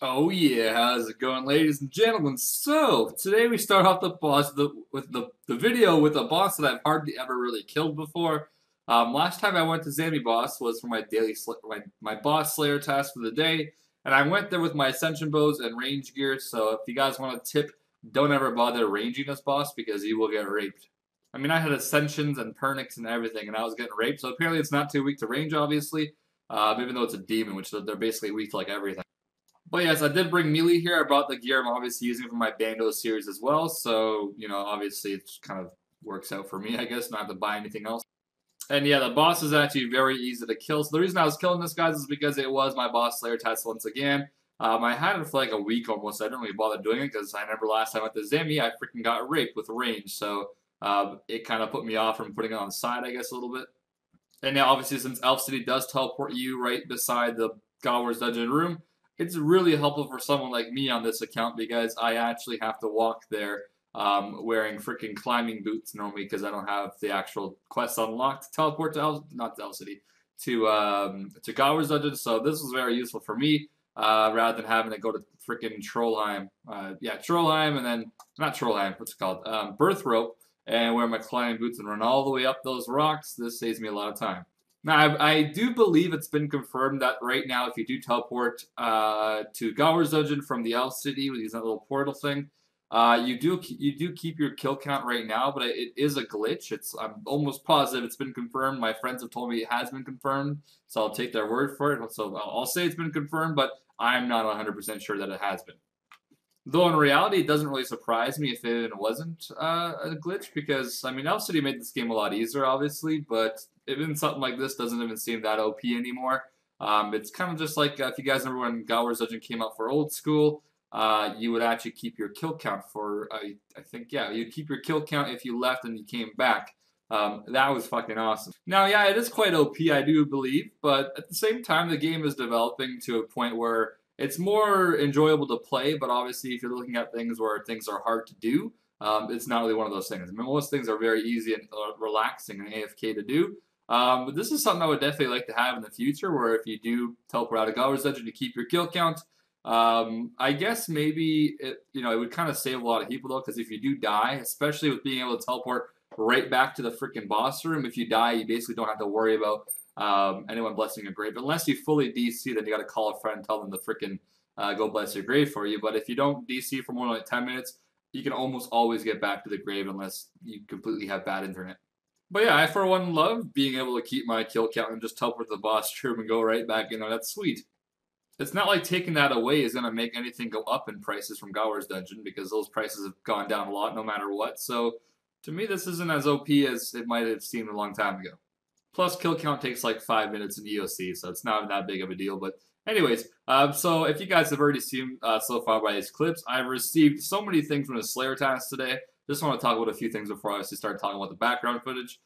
Oh yeah, how's it going, ladies and gentlemen? So today we start off with the video with a boss that I've hardly ever really killed before. Last time I went to Zammy Boss was for my my boss Slayer task for the day, and I went there with my ascension bows and range gear. So if you guys want a tip, don't ever bother ranging this boss because you will get raped. I mean, I had ascensions and pernix and everything, and I was getting raped. So apparently, it's not too weak to range, obviously. Even though it's a demon, which they're basically weak to like everything. But yes, I did bring melee here. I brought the gear I'm obviously using for my Bando series as well. So, obviously it kind of works out for me, I guess, not have to buy anything else. And yeah, the boss is actually very easy to kill. So the reason I was killing this, guys, is because it was my boss Slayer test once again. I had it for like a week almost. I didn't really bother doing it because I remember last time I went to Zimmy, I freaking got raped with range. So it kind of put me off from putting it on the side, I guess, a little bit. And now, obviously, since Elf City does teleport you right beside the Godwar's Dungeon room, it's really helpful for someone like me on this account because I actually have to walk there wearing freaking climbing boots normally because I don't have the actual quest unlocked to teleport to not to Elf City, to Godwar's Dungeon. So this was very useful for me rather than having to go to freaking Trollheim. Yeah, Trollheim and then, not Trollheim, what's it called? Birth Rope and wear my climbing boots and run all the way up those rocks. This saves me a lot of time. Now, I do believe it's been confirmed that right now, if you do teleport to Gower's Dungeon from the Elf City with that little portal thing, you do keep your kill count right now, but it is a glitch. I'm almost positive it's been confirmed. My friends have told me it has been confirmed, so I'll take their word for it. So I'll say it's been confirmed, but I'm not 100% sure that it has been. Though in reality, it doesn't really surprise me if it wasn't a glitch because, I mean, Elf City made this game a lot easier, obviously, but even something like this doesn't even seem that OP anymore. It's kind of just like if you guys remember when Gower's Legend came out for Old School, you would actually keep your kill count for, I think, yeah, you'd keep your kill count if you left and you came back. That was fucking awesome. Now, yeah, it is quite OP, I do believe, but at the same time, the game is developing to a point where it's more enjoyable to play, but obviously, if you're looking at things where things are hard to do, it's not really one of those things. I mean, most things are very easy and relaxing and AFK to do. But this is something I would definitely like to have in the future, where if you do teleport out of Gower's Legend to keep your kill count, I guess maybe it would kind of save a lot of people though, because if you do die, especially with being able to teleport right back to the freaking boss room, if you die, you basically don't have to worry about anyone blessing your grave. Unless you fully DC, then you got to call a friend, tell them to freaking go bless your grave for you. But if you don't DC for more than like 10 minutes, you can almost always get back to the grave unless you completely have bad internet. But yeah, I for one love being able to keep my kill count and just teleport to the boss room and go right back in there. That's sweet. It's not like taking that away is going to make anything go up in prices from Gower's Dungeon because those prices have gone down a lot no matter what. So to me, this isn't as OP as it might have seemed a long time ago. Plus, kill count takes like 5 minutes in EOC, so it's not that big of a deal. But anyways, so if you guys have already seen so far by these clips, I've received so many things from the Slayer task today. Just want to talk about a few things before I obviously start talking about the background footage,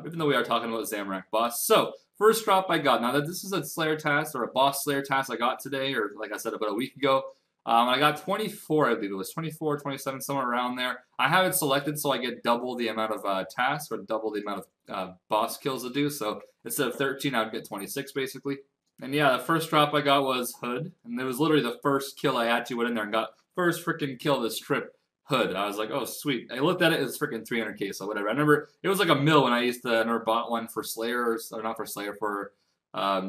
even though we are talking about Zamorak boss. So, first drop I got. Now that this is a Slayer task or a boss Slayer task I got today, or like I said about a week ago, I got 24, I believe it was 24, 27, somewhere around there. I have it selected so I get double the amount of tasks or double the amount of boss kills to do. So instead of 13, I would get 26 basically. And yeah, the first drop I got was Hood, and it was literally the first kill I actually went in there and got. First freaking kill of this trip, Hood. I was like, oh sweet. I looked at it, it was freaking 300k, so whatever. I remember it was like a mil when I used to. I never bought one for Slayer, or not for Slayer, for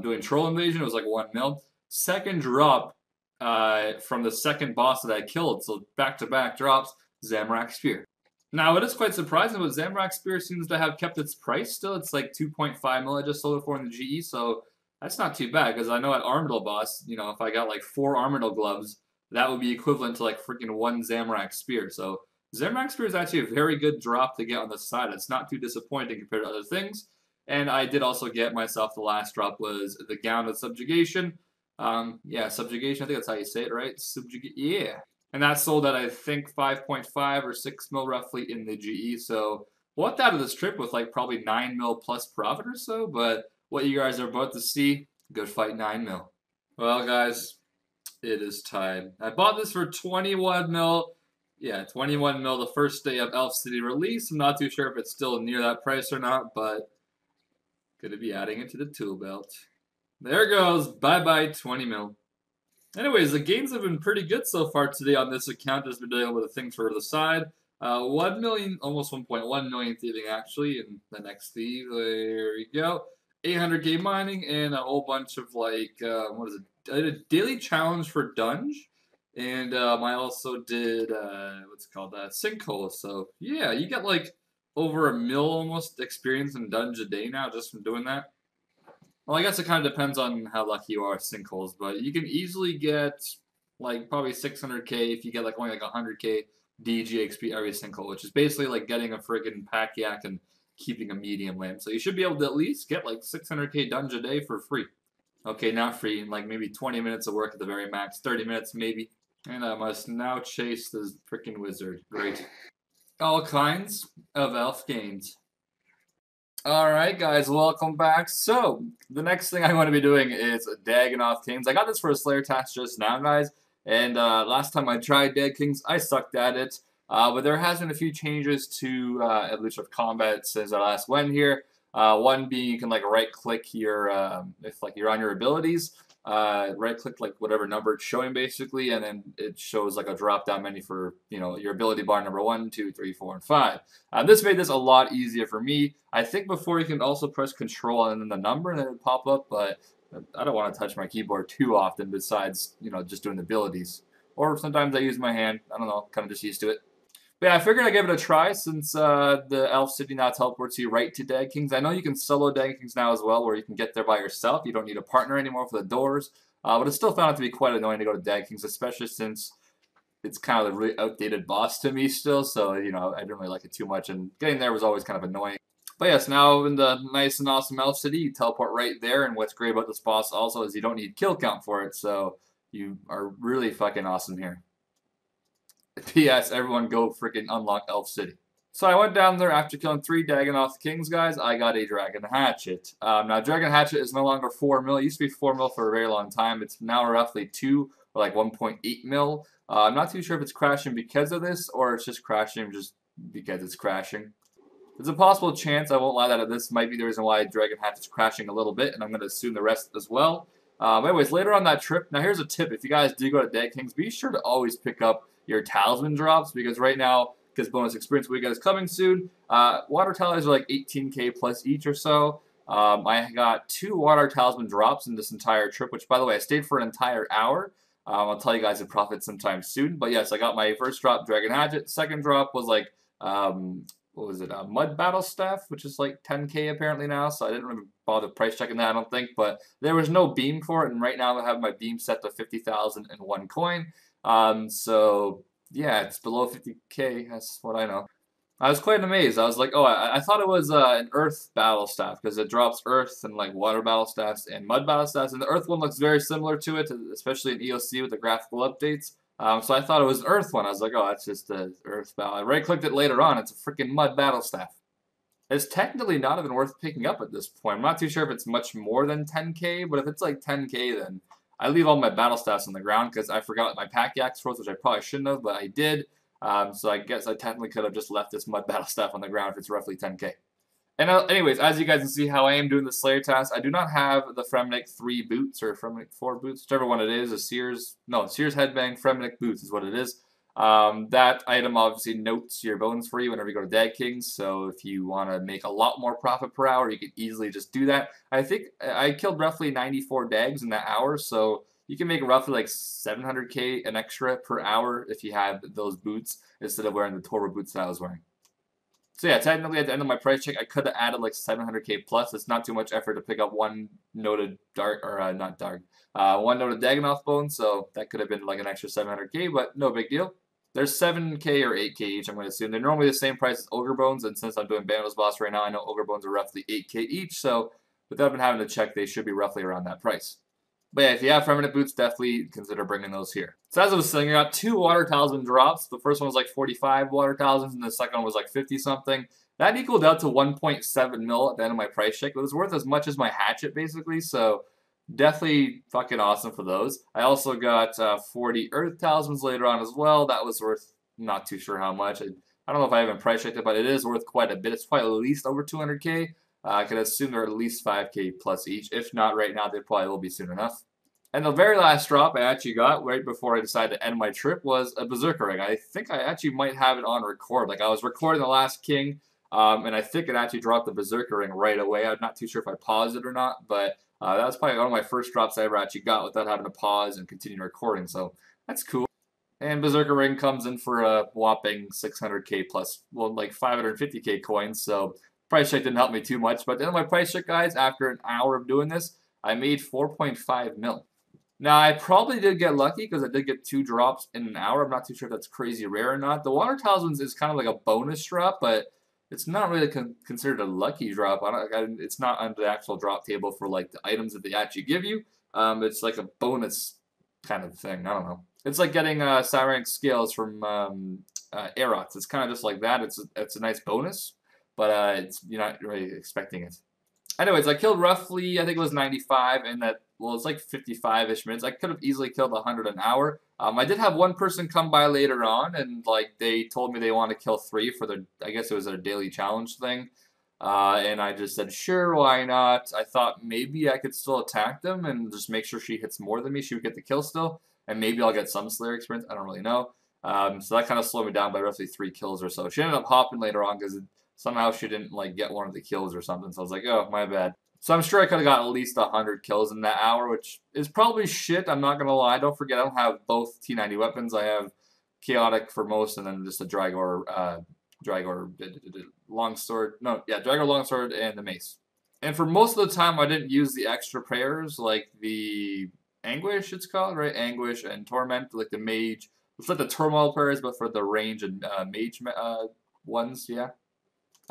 doing Troll Invasion. It was like 1 mil. Second drop from the second boss that I killed. So back-to-back drops, Zamorak Spear. Now, it is quite surprising, but Zamorak Spear seems to have kept its price still. It's like 2.5 mil I just sold it for in the GE, so that's not too bad, because I know at Armadyl boss, if I got like 4 Armadyl gloves, that would be equivalent to like freaking 1 Zamorak Spear. So Zamorak Spear is actually a very good drop to get on the side. It's not too disappointing compared to other things. And I did also get myself, the last drop was the Gown of Subjugation. Yeah, Subjugation, I think that's how you say it, right? Yeah. And that sold at, I think, 5.5 or 6 mil roughly in the GE. So walked out of this trip with like probably 9 mil plus profit or so. But what you guys are about to see, good fight 9 mil. Well, guys, it is time. I bought this for 21 mil. Yeah, 21 mil the first day of Elf City release. I'm not too sure if it's still near that price or not, but going to be adding it to the tool belt. There goes. Bye-bye, 20 mil. Anyways, the gains have been pretty good so far today on this account. Just been doing a little bit of things for the side. 1 million, almost 1.1 million thieving actually, and the next thief, there we go. 800k mining and a whole bunch of like, what is it? I did a daily challenge for Dunge, and I also did, what's it called, Sinkhole. So yeah, you get like over a mil almost experience in Dunge a day now just from doing that. Well, I guess it kind of depends on how lucky you are with sinkholes, but you can easily get like probably 600k if you get like only like 100k DG XP every sinkhole, which is basically like getting a friggin' pack yak and keeping a medium lamp. So you should be able to at least get like 600k dungeon a day for free. Okay, not free, like maybe 20 minutes of work at the very max, 30 minutes maybe. And I must now chase this freaking wizard. Great. All kinds of elf gains. Alright guys, welcome back. So, the next thing I'm going to be doing is Dagging Kings. I got this for a Slayer task just now, guys, and last time I tried Dag Kings, I sucked at it. But there has been a few changes to Evolution of Combat since I last went here. One being you can like right-click your, if like you're on your abilities, right-click like whatever number it's showing basically, and then it shows like a drop-down menu for, you know, your ability bar number 1, 2, 3, 4, and 5. This made this a lot easier for me. I think before you can also press Control and then the number and then it would pop up, but I don't want to touch my keyboard too often besides, you know, just doing the abilities. Or sometimes I use my hand. I don't know, kind of just used to it. But yeah, I figured I'd give it a try since the Elf City now teleports you right to Dag Kings. I know you can solo Dag Kings now as well, where you can get there by yourself. You don't need a partner anymore for the doors. But I still found it to be quite annoying to go to Dag Kings, especially since it's kind of a really outdated boss to me still. So, you know, I didn't really like it too much, and getting there was always kind of annoying. But yes, now in the nice and awesome Elf City, you teleport right there, and what's great about this boss also is you don't need kill count for it, so you are really fucking awesome here. P.S. Everyone go freaking unlock Elf City. So I went down there after killing 3 Dagging Kings, guys. I got a Dragon Hatchet. Now, Dragon Hatchet is no longer 4 mil. It used to be 4 mil for a very long time. It's now roughly 2 or like 1.8 mil. I'm not too sure if it's crashing because of this or it's just crashing just because it's crashing. There's a possible chance, I won't lie, that this might be the reason why Dragon Hatchet's crashing a little bit, and I'm going to assume the rest as well. Anyways, later on that trip, now here's a tip. If you guys do go to Dag Kings, be sure to always pick up your talisman drops, because right now, because bonus experience weekend is coming soon, water tallies are like 18k plus each or so. I got 2 water talisman drops in this entire trip, which, by the way, I stayed for an entire hour. I'll tell you guys the profit sometime soon. But yes, I got my first drop, Dragon Hatchet. Second drop was like, what was it, Mud Battle Staff, which is like 10k apparently now, so I didn't really bother price checking that, I don't think, but there was no beam for it, and right now I have my beam set to 50,001 coin, so yeah, it's below 50k, that's what I know. I was quite amazed. I was like, oh, I thought it was an Earth Battle Staff, because it drops Earth and like Water Battle Staffs and Mud Battle Staffs, and the Earth one looks very similar to it, especially in EOC with the graphical updates. So I thought it was an Earth one. I was like, oh, that's just an Earth Battle. I right-clicked it later on. It's a freaking Mud Battle Staff. It's technically not even worth picking up at this point. I'm not too sure if it's much more than 10k, but if it's like 10k, then I leave all my Battle Staffs on the ground because I forgot my Pack Yak Scrolls, which I probably shouldn't have, but I did. So I guess I technically could have just left this Mud Battle Staff on the ground if it's roughly 10k. And anyways, as you guys can see how I am doing the Slayer task, I do not have the Fremenic 3 boots, or Fremenic 4 boots, whichever one it is, Sears Headbang Fremenic boots is what it is. That item obviously notes your bones for you whenever you go to Dag Kings, so if you want to make a lot more profit per hour, you can easily just do that. I think I killed roughly 94 Dags in that hour, so you can make roughly like 700k an extra per hour if you have those boots instead of wearing the Torah boots that I was wearing. So yeah, technically at the end of my price check, I could have added like 700k plus. It's not too much effort to pick up one noted dark, or not dark, one noted Dagganoth bone, so that could have been like an extra 700k, but no big deal. There's 7k or 8k each, I'm going to assume. They're normally the same price as Ogre Bones, and since I'm doing Bandos Boss right now, I know Ogre Bones are roughly 8k each, so without even having to check, they should be roughly around that price. But yeah, if you have Fremenic boots, definitely consider bringing those here. So as I was saying, I got 2 water talisman drops. The first one was like 45 water talismans, and the second one was like 50 something. That equaled out to 1.7 mil at the end of my price check. It was worth as much as my hatchet, basically, so definitely fucking awesome for those. I also got 40 earth talismans later on as well. That was worth not too sure how much. I don't know if I even price checked it, but it is worth quite a bit. It's probably at least over 200k. I can assume they're at least 5k plus each. If not right now, they probably will be soon enough. And the very last drop I actually got right before I decided to end my trip was a Berserker ring. I think I actually might have it on record. Like I was recording the last king, and I think it actually dropped the Berserker ring right away. I'm not too sure if I paused it or not, but that was probably one of my first drops I ever actually got without having to pause and continue recording. So that's cool. And Berserker ring comes in for a whopping 600k plus, well, like 550k coins. So price check didn't help me too much. But at the end of my price check, guys, after an hour of doing this, I made 4.5 mil. Now, I probably did get lucky because I did get 2 drops in an hour. I'm not too sure if that's crazy rare or not. The Water Tiles ones is kind of like a bonus drop, but it's not really considered a lucky drop. It's not on the actual drop table for like the items that they actually give you. It's like a bonus kind of thing. I don't know. It's like getting Cyrank scales from Aerots. It's kind of just like that. It's a nice bonus, but you're not really expecting it. Anyways, I killed roughly, I think it was 95, and that, well, it's like 55-ish minutes. I could have easily killed 100 an hour. I did have one person come by later on, and like they told me they want to kill 3 for their, I guess it was their daily challenge thing. And I just said, sure, why not? I thought maybe I could still attack them and just make sure she hits more than me. She would get the kill still, and maybe I'll get some Slayer experience. I don't really know. So that kind of slowed me down by roughly 3 kills or so. She ended up hopping later on because somehow she didn't like get one of the kills or something. So I was like, oh, my bad. So I'm sure I could have got at least 100 kills in that hour, which is probably shit. I'm not going to lie. Don't forget, I don't have both T90 weapons. I have Chaotic for most and then just a Dragor Longsword. No, yeah, Dragor Longsword and the Mace. And for most of the time, I didn't use the extra prayers like the Anguish, it's called, right? Anguish and Torment, like the Mage. It's like the Turmoil prayers, but for the range and Mage ones, yeah.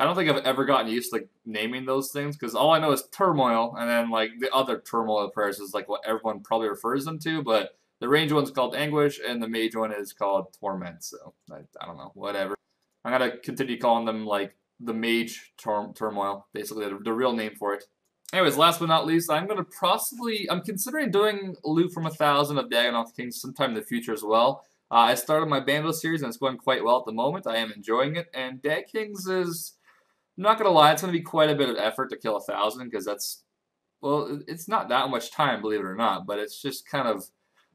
I don't think I've ever gotten used to like naming those things because all I know is Turmoil, and then like the other Turmoil prayers is like what everyone probably refers them to, but the range one's called Anguish and the Mage one is called Torment. So I don't know, whatever. I'm gonna continue calling them like the Mage Turmoil, basically the real name for it. Anyways, last but not least, I'm considering doing a loot from 1,000 of Dagon Kings sometime in the future as well. I started my Bandle series and it's going quite well at the moment. I am enjoying it, and Dag Kings is, I'm not gonna lie, it's gonna be quite a bit of effort to kill 1,000 because that's, well, it's not that much time, believe it or not, but it's just kind of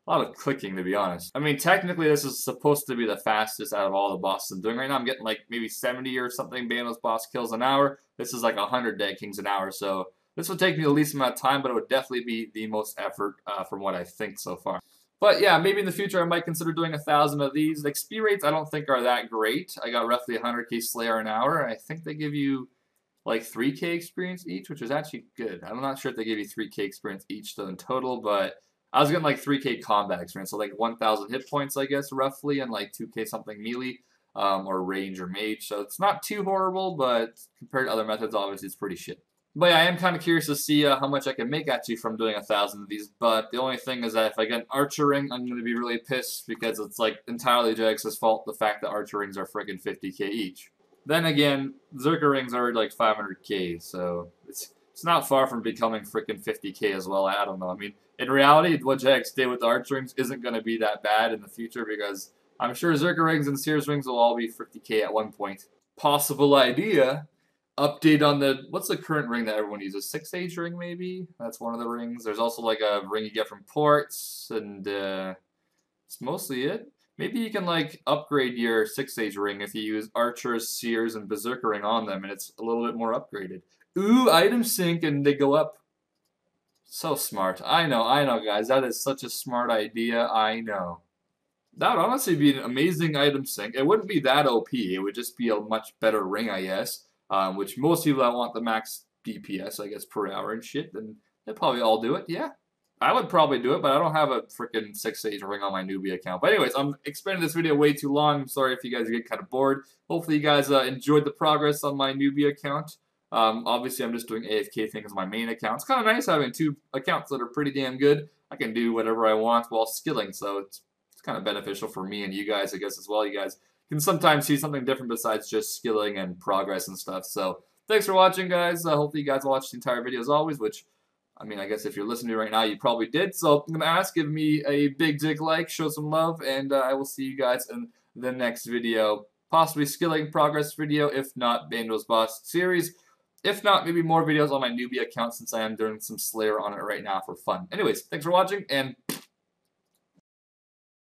a lot of clicking, to be honest. I mean, technically, this is supposed to be the fastest out of all the bosses I'm doing right now. I'm getting like maybe 70 or something Bandle's boss kills an hour. This is like 100 Dag Kings an hour, so this would take me the least amount of time, but it would definitely be the most effort from what I think so far. But yeah, maybe in the future I might consider doing 1,000 of these. The XP rates I don't think are that great. I got roughly 100k Slayer an hour. I think they give you like 3k experience each, which is actually good. I'm not sure if they give you 3k experience each though in total, but I was getting like 3k combat experience, so like 1,000 hit points, I guess, roughly, and like 2k something melee, or range or mage. So it's not too horrible, but compared to other methods, obviously it's pretty shit. But yeah, I am kind of curious to see how much I can make actually from doing 1,000 of these. But the only thing is that if I get an Archer ring, I'm going to be really pissed because it's like entirely Jax's fault, the fact that Archer rings are freaking 50k each. Then again, Zerker rings are like 500k, so it's not far from becoming freaking 50k as well. I don't know. I mean, in reality, what Jax did with the Archer rings isn't going to be that bad in the future because I'm sure Zerker rings and Sears rings will all be 50k at one point. Possible idea. Update on the, what's the current ring that everyone uses? 6-age ring, maybe? That's one of the rings. There's also like a ring you get from ports, and it's mostly it. Maybe you can like upgrade your 6-age ring if you use Archers, Seers, and Berserker ring on them, and it's a little bit more upgraded. Ooh, items sync and they go up. So smart. I know, guys. That is such a smart idea. I know. That would honestly be an amazing item sync. It wouldn't be that OP. It would just be a much better ring, I guess. Which most people that want the max DPS, I guess, per hour and shit, then they probably all do it. Yeah, I would probably do it, but I don't have a freaking 6-age ring on my newbie account. But anyways, I'm expanding this video way too long. I'm sorry if you guys get kind of bored. Hopefully you guys enjoyed the progress on my newbie account. Obviously, I'm just doing AFK things on my main account. It's kind of nice having 2 accounts that are pretty damn good. I can do whatever I want while skilling, so it's kind of beneficial for me and you guys, I guess, as well. You guys can sometimes see something different besides just skilling and progress and stuff. So thanks for watching, guys. Hopefully you guys watched the entire video as always, which, I mean, I guess if you're listening to me right now, you probably did. So I'm going to ask, give me a big dick like, show some love, and I will see you guys in the next video. Possibly skilling progress video, if not Bandle's Boss series. If not, maybe more videos on my newbie account since I am doing some Slayer on it right now for fun. Anyways, thanks for watching, and